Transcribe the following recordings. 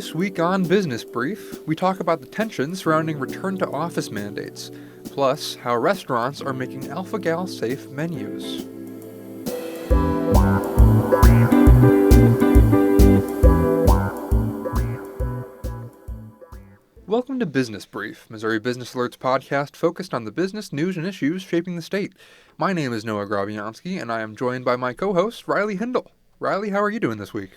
This week on Business Brief, we talk about the tension surrounding return-to-office mandates, plus how restaurants are making alpha-gal safe menus. Welcome to Business Brief, Missouri Business Alert's podcast focused on the business news and issues shaping the state. My name is Noah Grabianski, and I am joined by my co-host, Riley Hindle. Riley, how are you doing this week?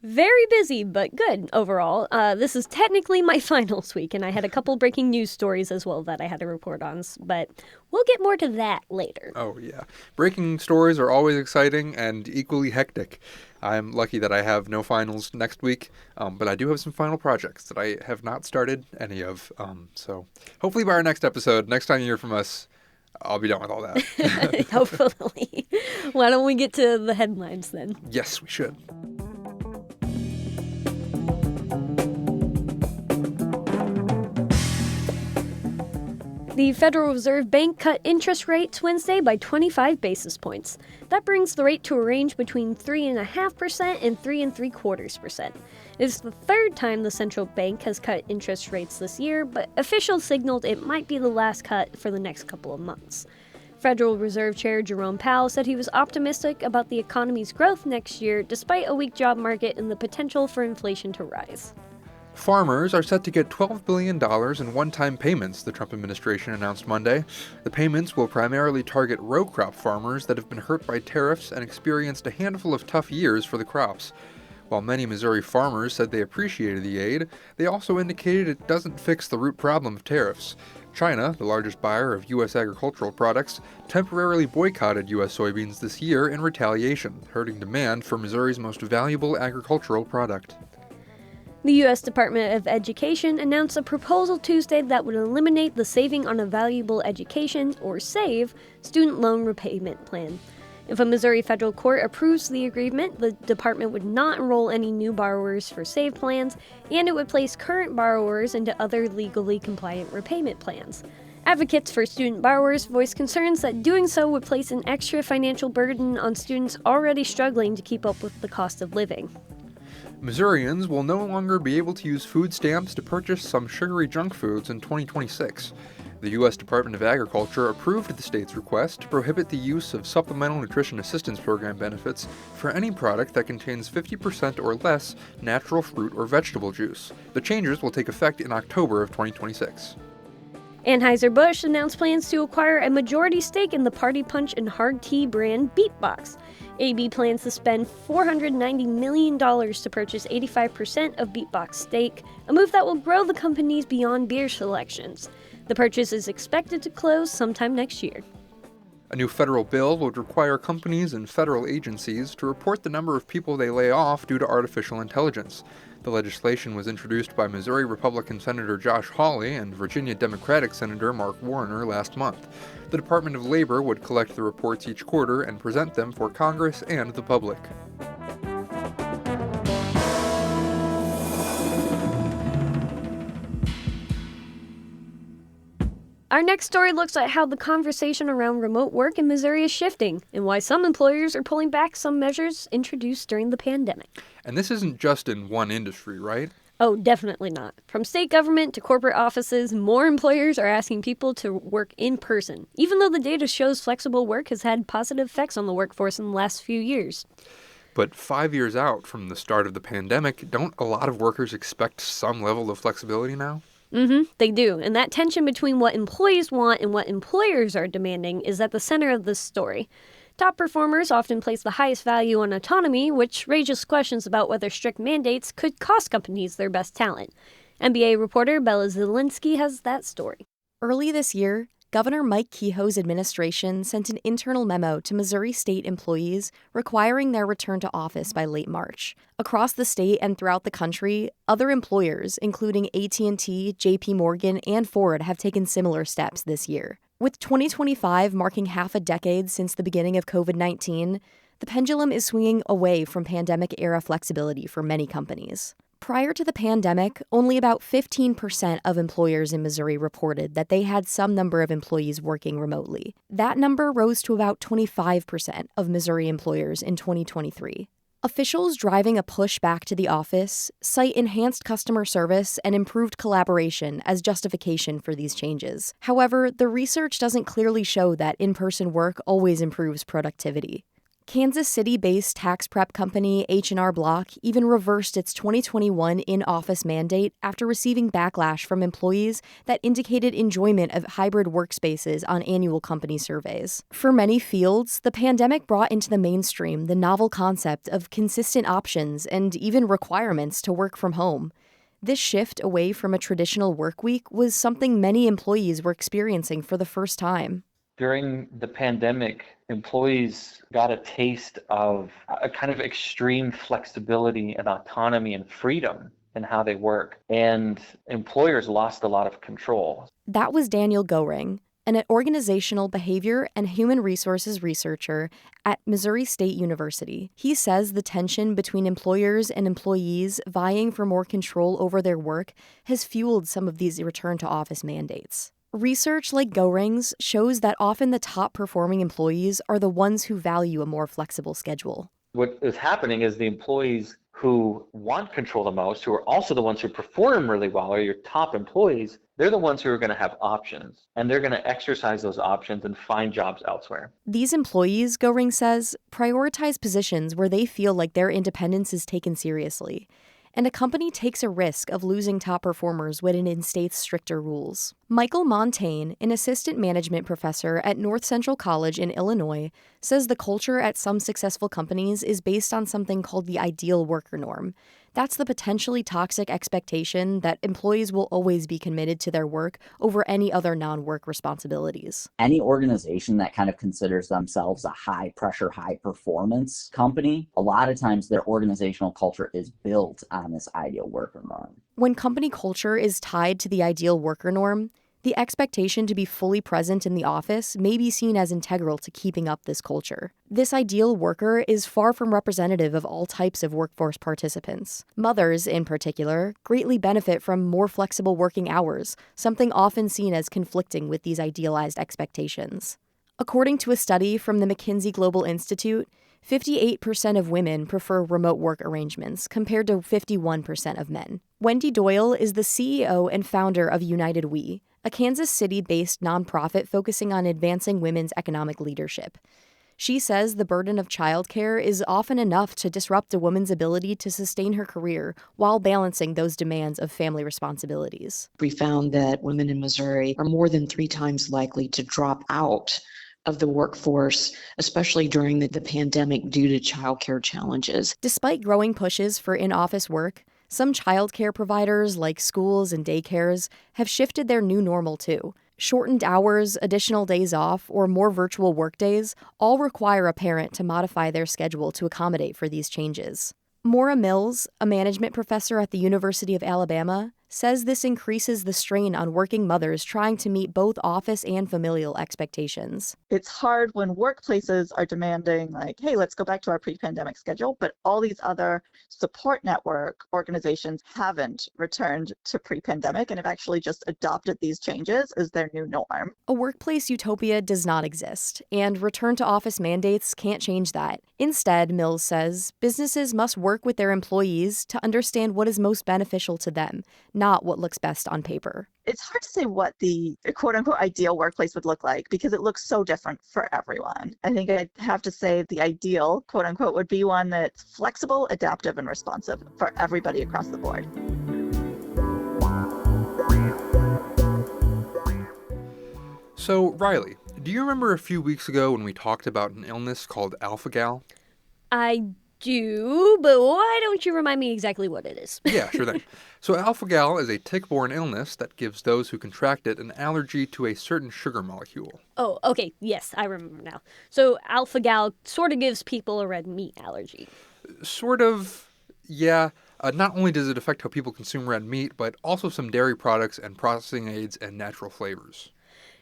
Very busy, but good overall. This is technically my finals week, and I had a couple breaking news stories as well that I had to report on, but we'll get more to that later. Oh, yeah. Breaking stories are always exciting and equally hectic. I'm lucky that I have no finals next week, but I do have some final projects that I have not started any of. So hopefully by our next episode, next time you hear from us, I'll be done with all that. Hopefully. Why don't we get to the headlines then? Yes, we should. The Federal Reserve Bank cut interest rates Wednesday by 25 basis points. That brings the rate to a range between 3.5% and 3.75%. It is the third time the central bank has cut interest rates this year, but officials signaled it might be the last cut for the next couple of months. Federal Reserve Chair Jerome Powell said he was optimistic about the economy's growth next year, despite a weak job market and the potential for inflation to rise. Farmers are set to get $12 billion in one-time payments, the Trump administration announced Monday. The payments will primarily target row crop farmers that have been hurt by tariffs and experienced a handful of tough years for the crops. While many Missouri farmers said they appreciated the aid, they also indicated it doesn't fix the root problem of tariffs. China, the largest buyer of U.S. agricultural products, temporarily boycotted U.S. soybeans this year in retaliation, hurting demand for Missouri's most valuable agricultural product. The U.S. Department of Education announced a proposal Tuesday that would eliminate the Saving on a Valuable Education, or SAVE, student loan repayment plan. If a Missouri federal court approves the agreement, the department would not enroll any new borrowers for SAVE plans, and it would place current borrowers into other legally compliant repayment plans. Advocates for student borrowers voiced concerns that doing so would place an extra financial burden on students already struggling to keep up with the cost of living. Missourians will no longer be able to use food stamps to purchase some sugary junk foods in 2026. The U.S. Department of Agriculture approved the state's request to prohibit the use of Supplemental Nutrition Assistance Program benefits for any product that contains 50% or less natural fruit or vegetable juice. The changes will take effect in October of 2026. Anheuser-Busch announced plans to acquire a majority stake in the Party Punch and hard tea brand Beatbox. AB plans to spend $490 million to purchase 85% of Beatbox stake, a move that will grow the company's Beyond Beer selections. The purchase is expected to close sometime next year. A new federal bill would require companies and federal agencies to report the number of people they lay off due to artificial intelligence. The legislation was introduced by Missouri Republican Senator Josh Hawley and Virginia Democratic Senator Mark Warner last month. The Department of Labor would collect the reports each quarter and present them for Congress and the public. Our next story looks at how the conversation around remote work in Missouri is shifting, and why some employers are pulling back some measures introduced during the pandemic. And this isn't just in one industry, right? Oh, definitely not. From state government to corporate offices, more employers are asking people to work in person, even though the data shows flexible work has had positive effects on the workforce in the last few years. But 5 years out from the start of the pandemic, don't a lot of workers expect some level of flexibility now? They do. And that tension between what employees want and what employers are demanding is at the center of this story. Top performers often place the highest value on autonomy, which raises questions about whether strict mandates could cost companies their best talent. NBA reporter Bella Zielinski has that story. Early this year, Governor Mike Kehoe's administration sent an internal memo to Missouri state employees requiring their return to office by late March. Across the state and throughout the country, other employers, including AT&T, JP Morgan, and Ford, have taken similar steps this year. With 2025 marking half a decade since the beginning of COVID-19, the pendulum is swinging away from pandemic-era flexibility for many companies. Prior to the pandemic, only about 15% of employers in Missouri reported that they had some number of employees working remotely. That number rose to about 25% of Missouri employers in 2023. Officials driving a push back to the office cite enhanced customer service and improved collaboration as justification for these changes. However, the research doesn't clearly show that in-person work always improves productivity. Kansas City-based tax prep company H&R Block even reversed its 2021 in-office mandate after receiving backlash from employees that indicated enjoyment of hybrid workspaces on annual company surveys. For many fields, the pandemic brought into the mainstream the novel concept of consistent options and even requirements to work from home. This shift away from a traditional work week was something many employees were experiencing for the first time. During the pandemic, employees got a taste of a kind of extreme flexibility and autonomy and freedom in how they work, and employers lost a lot of control. That was Daniel Goring, an organizational behavior and human resources researcher at Missouri State University. He says the tension between employers and employees vying for more control over their work has fueled some of these return-to-office mandates. Research like Goring's shows that often the top-performing employees are the ones who value a more flexible schedule. What is happening is the employees who want control the most, who are also the ones who perform really well, are your top employees, they're the ones who are going to have options, and they're going to exercise those options and find jobs elsewhere. These employees, Goring says, prioritize positions where they feel like their independence is taken seriously, and a company takes a risk of losing top performers when it instates stricter rules. Michael Montaigne, an assistant management professor at North Central College in Illinois, says the culture at some successful companies is based on something called the ideal worker norm. That's the potentially toxic expectation that employees will always be committed to their work over any other non-work responsibilities. Any organization that kind of considers themselves a high-pressure, high-performance company, a lot of times their organizational culture is built on this ideal worker norm. When company culture is tied to the ideal worker norm, the expectation to be fully present in the office may be seen as integral to keeping up this culture. This ideal worker is far from representative of all types of workforce participants. Mothers, in particular, greatly benefit from more flexible working hours, something often seen as conflicting with these idealized expectations. According to a study from the McKinsey Global Institute, 58% of women prefer remote work arrangements compared to 51% of men. Wendy Doyle is the CEO and founder of United We, a Kansas City-based nonprofit focusing on advancing women's economic leadership. She says the burden of childcare is often enough to disrupt a woman's ability to sustain her career while balancing those demands of family responsibilities. We found that women in Missouri are more than 3 times likely to drop out of the workforce, especially during the pandemic due to childcare challenges. Despite growing pushes for in-office work, some childcare providers like schools and daycares have shifted their new normal too. Shortened hours, additional days off, or more virtual workdays all require a parent to modify their schedule to accommodate for these changes. Maura Mills, a management professor at the University of Alabama, says this increases the strain on working mothers trying to meet both office and familial expectations. It's hard when workplaces are demanding, like, hey, let's go back to our pre-pandemic schedule, but all these other support network organizations haven't returned to pre-pandemic and have actually just adopted these changes as their new norm. A workplace utopia does not exist, and return-to-office mandates can't change that. Instead, Mills says, businesses must work with their employees to understand what is most beneficial to them, not what looks best on paper. It's hard to say what the quote-unquote ideal workplace would look like because it looks so different for everyone. I think I'd have to say the ideal quote-unquote would be one that's flexible, adaptive, and responsive for everybody across the board. So, Riley, do you remember a few weeks ago when we talked about an illness called alpha-gal? I do, but why don't you remind me exactly what it is? Yeah, sure thing. So alpha-gal is a tick-borne illness that gives those who contract it an allergy to a certain sugar molecule. Oh, okay, yes, I remember now. So alpha-gal sort of gives people a red meat allergy. Sort of, yeah. Not only does it affect how people consume red meat, but also some dairy products and processing aids and natural flavors.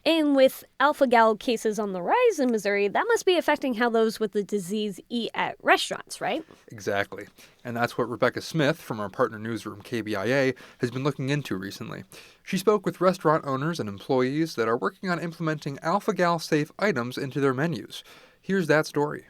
And with alpha-gal cases on the rise in Missouri, that must be affecting how those with the disease eat at restaurants, right? Exactly. And that's what Rebecca Smith from our partner newsroom, KBIA, has been looking into recently. She spoke with restaurant owners and employees that are working on implementing alpha-gal safe items into their menus. Here's that story.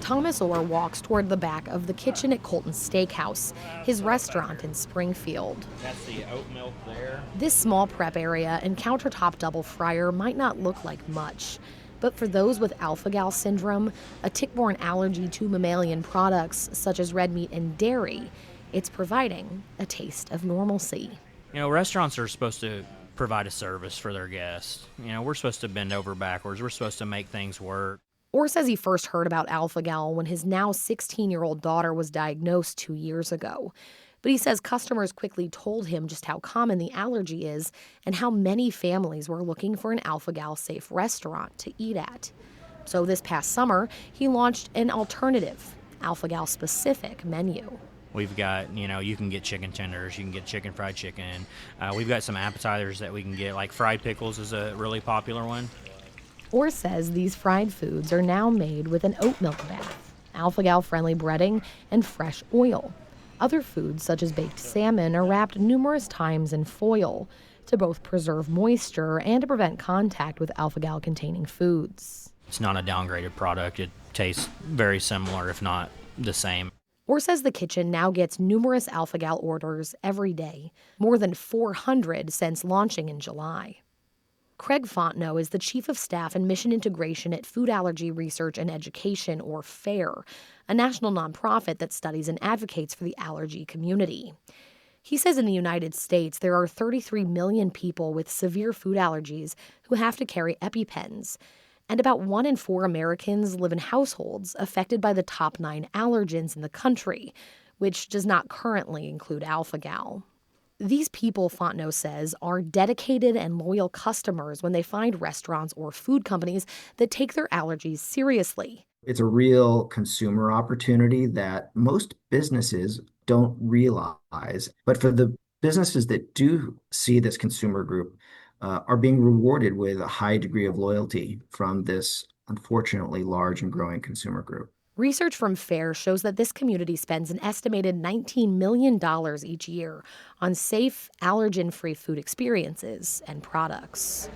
Thomas Orr walks toward the back of the kitchen at Colton's Steakhouse, his restaurant in Springfield. That's the oat milk there. This small prep area and countertop double fryer might not look like much, but for those with alpha-gal syndrome, a tick-borne allergy to mammalian products such as red meat and dairy, it's providing a taste of normalcy. You know, restaurants are supposed to provide a service for their guests. You know, we're supposed to bend over backwards. We're supposed to make things work. Orr says he first heard about alpha-gal when his now 16-year-old daughter was diagnosed 2 years ago. But he says customers quickly told him just how common the allergy is and how many families were looking for an alpha-gal safe restaurant to eat at. So this past summer, he launched an alternative, alpha-gal specific menu. We've got, you know, you can get chicken tenders, you can get chicken fried chicken. We've got some appetizers that we can get, like fried pickles is a really popular one. Orr says these fried foods are now made with an oat milk bath, alpha-gal friendly breading, and fresh oil. Other foods, such as baked salmon, are wrapped numerous times in foil to both preserve moisture and to prevent contact with alpha-gal containing foods. It's not a downgraded product. It tastes very similar, if not the same. Orr says the kitchen now gets numerous alpha-gal orders every day, more than 400 since launching in July. Craig Fontenot is the Chief of Staff and Mission Integration at Food Allergy Research and Education, or FARE, a national nonprofit that studies and advocates for the allergy community. He says in the United States there are 33 million people with severe food allergies who have to carry EpiPens, and about 1 in 4 Americans live in households affected by the top 9 allergens in the country, which does not currently include alpha-gal. These people, Fontenot says, are dedicated and loyal customers when they find restaurants or food companies that take their allergies seriously. It's a real consumer opportunity that most businesses don't realize. But for the businesses that do see this consumer group, are being rewarded with a high degree of loyalty from this unfortunately large and growing consumer group. Research from FARE shows that this community spends an estimated $19 million each year on safe, allergen-free food experiences and products.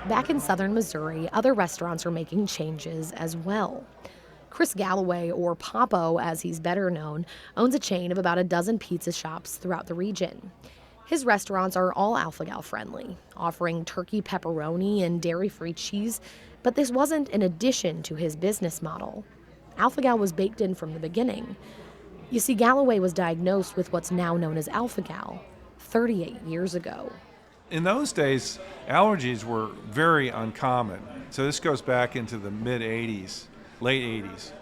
Back in southern Missouri, other restaurants are making changes as well. Chris Galloway, or Papo as he's better known, owns a chain of about a dozen pizza shops throughout the region. His restaurants are all alpha-gal friendly, offering turkey pepperoni and dairy-free cheese, but this wasn't an addition to his business model. Alpha-gal was baked in from the beginning. You see, Galloway was diagnosed with what's now known as alpha-gal 38 years ago. In those days, allergies were very uncommon. So this goes back into the mid-'80s, late 80s.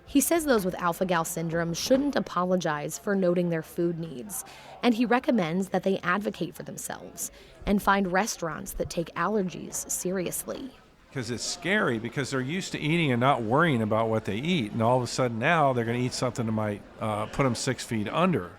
He says those with alpha-gal syndrome shouldn't apologize for noting their food needs, and he recommends that they advocate for themselves and find restaurants that take allergies seriously. Because it's scary, because they're used to eating and not worrying about what they eat, and all of a sudden now they're going to eat something that might put them 6 feet under.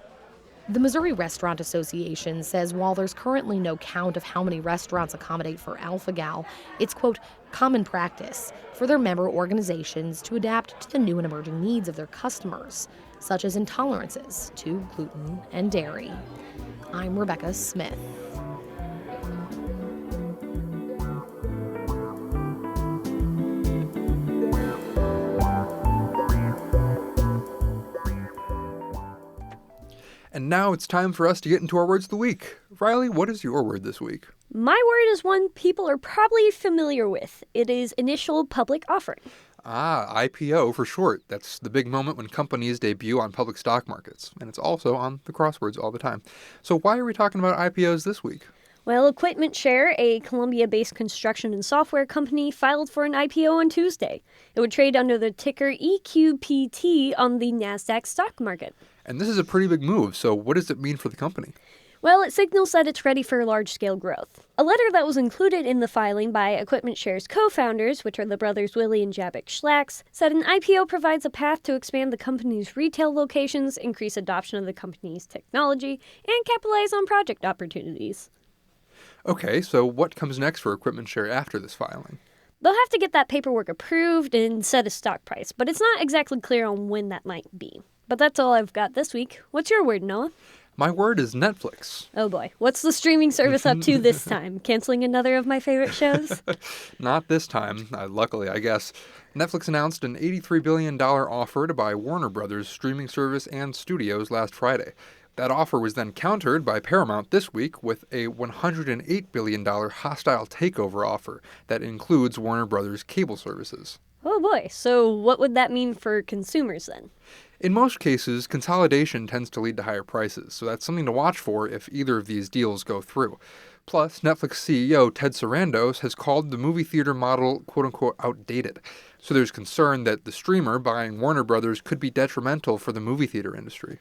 The Missouri Restaurant Association says while there's currently no count of how many restaurants accommodate for alpha-gal, it's, quote, common practice for their member organizations to adapt to the new and emerging needs of their customers, such as intolerances to gluten and dairy. I'm Rebecca Smith. And now it's time for us to get into our words of the week. Riley, what is your word this week? My word is one people are probably familiar with. It is initial public offering. IPO for short. That's the big moment when companies debut on public stock markets. And it's also on the crosswords all the time. So why are we talking about IPOs this week? Well, EquipmentShare, a Columbia-based construction and software company, filed for an IPO on Tuesday. It would trade under the ticker EQPT on the NASDAQ stock market. And this is a pretty big move, so what does it mean for the company? Well, it signals that it's ready for large-scale growth. A letter that was included in the filing by EquipmentShare's co-founders, which are the brothers Willie and Jabek Schlacks, said an IPO provides a path to expand the company's retail locations, increase adoption of the company's technology, and capitalize on project opportunities. Okay, so what comes next for EquipmentShare after this filing? They'll have to get that paperwork approved and set a stock price, but it's not exactly clear on when that might be. But that's all I've got this week. What's your word, Noah? My word is Netflix. Oh boy. What's the streaming service up to this time? Canceling another of my favorite shows? Not this time, luckily, I guess. Netflix announced an $83 billion offer to buy Warner Brothers' streaming service and studios last Friday. That offer was then countered by Paramount this week with a $108 billion hostile takeover offer that includes Warner Brothers' cable services. Oh boy. So what would that mean for consumers then? In most cases, consolidation tends to lead to higher prices, so that's something to watch for if either of these deals go through. Plus, Netflix CEO Ted Sarandos has called the movie theater model quote-unquote outdated. So there's concern that the streamer buying Warner Brothers could be detrimental for the movie theater industry.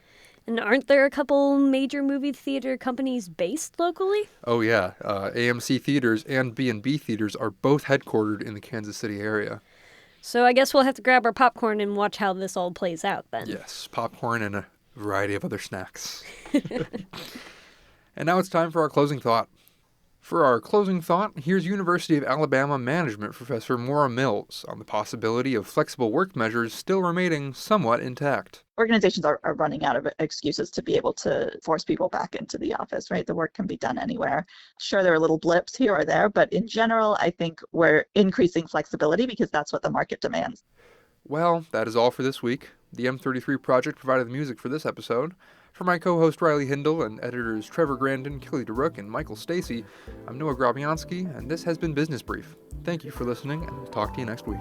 And aren't there a couple major movie theater companies based locally? Oh yeah, AMC Theaters and B&B Theaters are both headquartered in the Kansas City area. So I guess we'll have to grab our popcorn and watch how this all plays out then. Yes, popcorn and a variety of other snacks. And now it's time for our closing thought. For our closing thought, here's University of Alabama management professor Maura Mills on the possibility of flexible work measures still remaining somewhat intact. Organizations are running out of excuses to be able to force people back into the office, right? The work can be done anywhere. Sure, there are little blips here or there, but in general, I think we're increasing flexibility because that's what the market demands. Well, that is all for this week. The M33 Project provided the music for this episode. For my co-host Riley Hindle and editors Trevor Grandin, Kelly DeRook, and Michael Stacy, I'm Noah Grabianski, and this has been Business Brief. Thank you for listening, and we'll talk to you next week.